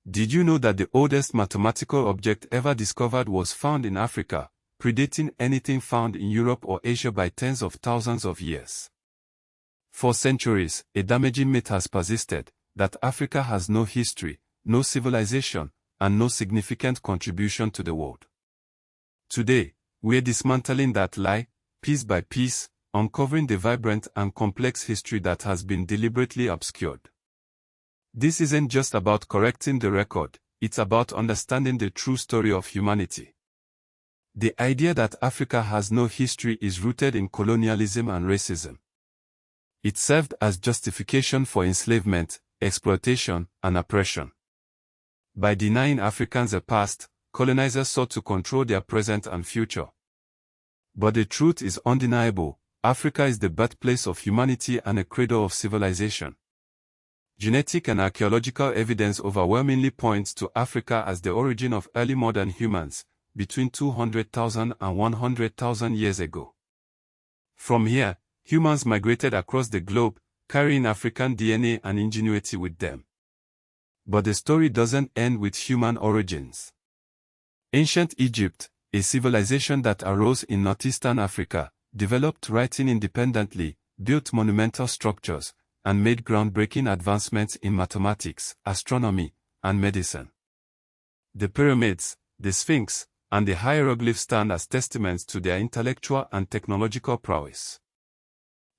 Did you know that the oldest mathematical object ever discovered was found in Africa, predating anything found in Europe or Asia by tens of thousands of years? For centuries, a damaging myth has persisted, that Africa has no history, no civilization, and no significant contribution to the world. Today, we're dismantling that lie, piece by piece, uncovering the vibrant and complex history that has been deliberately obscured. This isn't just about correcting the record, it's about understanding the true story of humanity. The idea that Africa has no history is rooted in colonialism and racism. It served as justification for enslavement, exploitation, and oppression. By denying Africans a past, colonizers sought to control their present and future. But the truth is undeniable: Africa is the birthplace of humanity and a cradle of civilization. Genetic and archaeological evidence overwhelmingly points to Africa as the origin of early modern humans, between 200,000 and 100,000 years ago. From here, humans migrated across the globe, carrying African DNA and ingenuity with them. But the story doesn't end with human origins. Ancient Egypt, a civilization that arose in northeastern Africa, developed writing independently, built monumental structures, and made groundbreaking advancements in mathematics, astronomy, and medicine. The pyramids, the Sphinx, and the hieroglyphs stand as testaments to their intellectual and technological prowess.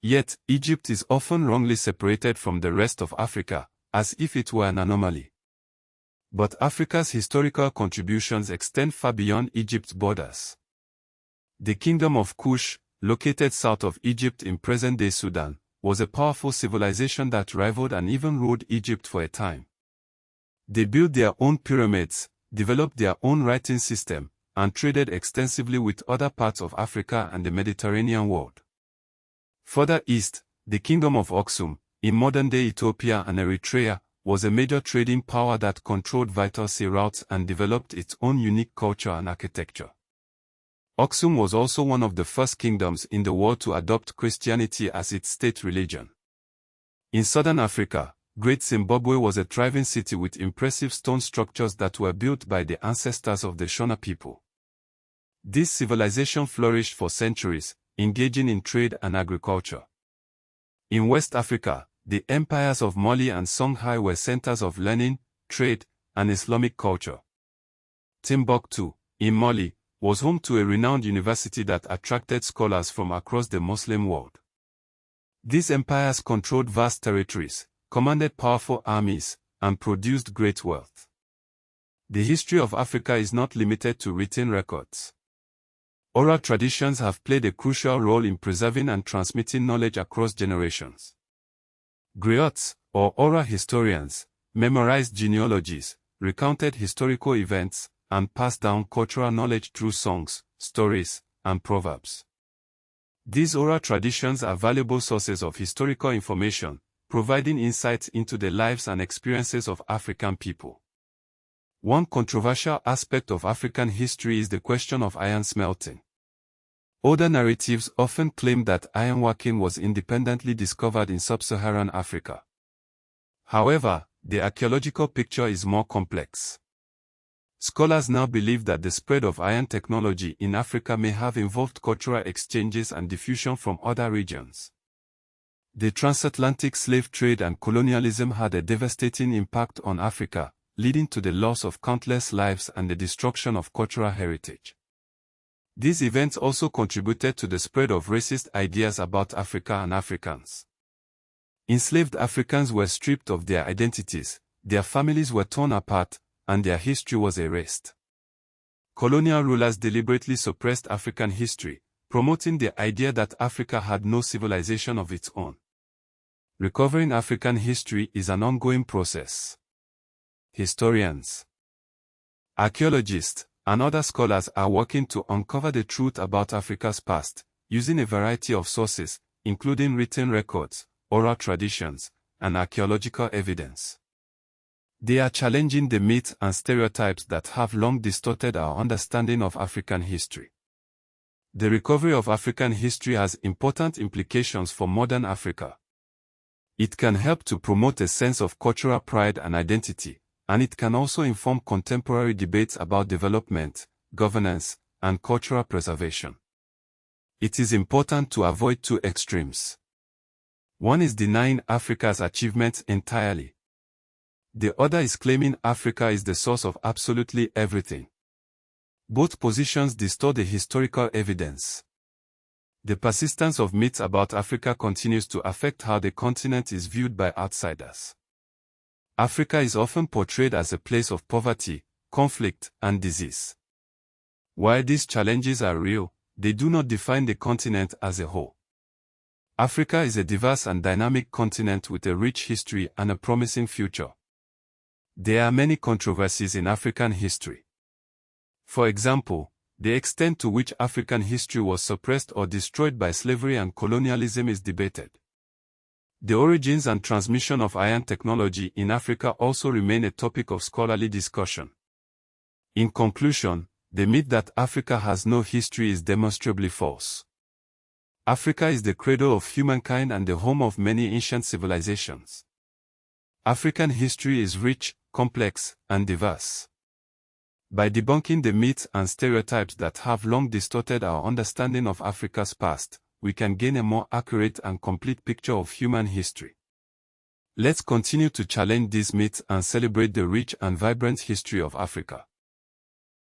Yet, Egypt is often wrongly separated from the rest of Africa, as if it were an anomaly. But Africa's historical contributions extend far beyond Egypt's borders. The kingdom of Kush, located south of Egypt in present-day Sudan, was a powerful civilization that rivaled and even ruled Egypt for a time. They built their own pyramids, developed their own writing system, and traded extensively with other parts of Africa and the Mediterranean world. Further east, the kingdom of Aksum, in modern-day Ethiopia and Eritrea, was a major trading power that controlled vital sea routes and developed its own unique culture and architecture. Aksum was also one of the first kingdoms in the world to adopt Christianity as its state religion. In southern Africa, Great Zimbabwe was a thriving city with impressive stone structures that were built by the ancestors of the Shona people. This civilization flourished for centuries, engaging in trade and agriculture. In West Africa, the empires of Mali and Songhai were centers of learning, trade, and Islamic culture. Timbuktu, in Mali, was home to a renowned university that attracted scholars from across the Muslim world. These empires controlled vast territories, commanded powerful armies, and produced great wealth. The history of Africa is not limited to written records. Oral traditions have played a crucial role in preserving and transmitting knowledge across generations. Griots, or oral historians, memorized genealogies, recounted historical events, and passed down cultural knowledge through songs, stories, and proverbs. These oral traditions are valuable sources of historical information, providing insights into the lives and experiences of African people. One controversial aspect of African history is the question of iron smelting. Older narratives often claim that ironworking was independently discovered in sub-Saharan Africa. However, the archaeological picture is more complex. Scholars now believe that the spread of iron technology in Africa may have involved cultural exchanges and diffusion from other regions. The transatlantic slave trade and colonialism had a devastating impact on Africa, leading to the loss of countless lives and the destruction of cultural heritage. These events also contributed to the spread of racist ideas about Africa and Africans. Enslaved Africans were stripped of their identities, their families were torn apart, and their history was erased. Colonial rulers deliberately suppressed African history, promoting the idea that Africa had no civilization of its own. Recovering African history is an ongoing process. Historians, archaeologists, and other scholars are working to uncover the truth about Africa's past, using a variety of sources, including written records, oral traditions, and archaeological evidence. They are challenging the myths and stereotypes that have long distorted our understanding of African history. The recovery of African history has important implications for modern Africa. It can help to promote a sense of cultural pride and identity, and it can also inform contemporary debates about development, governance, and cultural preservation. It is important to avoid two extremes. One is denying Africa's achievements entirely. The other is claiming Africa is the source of absolutely everything. Both positions distort the historical evidence. The persistence of myths about Africa continues to affect how the continent is viewed by outsiders. Africa is often portrayed as a place of poverty, conflict, and disease. While these challenges are real, they do not define the continent as a whole. Africa is a diverse and dynamic continent with a rich history and a promising future. There are many controversies in African history. For example, the extent to which African history was suppressed or destroyed by slavery and colonialism is debated. The origins and transmission of iron technology in Africa also remain a topic of scholarly discussion. In conclusion, the myth that Africa has no history is demonstrably false. Africa is the cradle of humankind and the home of many ancient civilizations. African history is rich, complex, and diverse. By debunking the myths and stereotypes that have long distorted our understanding of Africa's past, we can gain a more accurate and complete picture of human history. Let's continue to challenge these myths and celebrate the rich and vibrant history of Africa.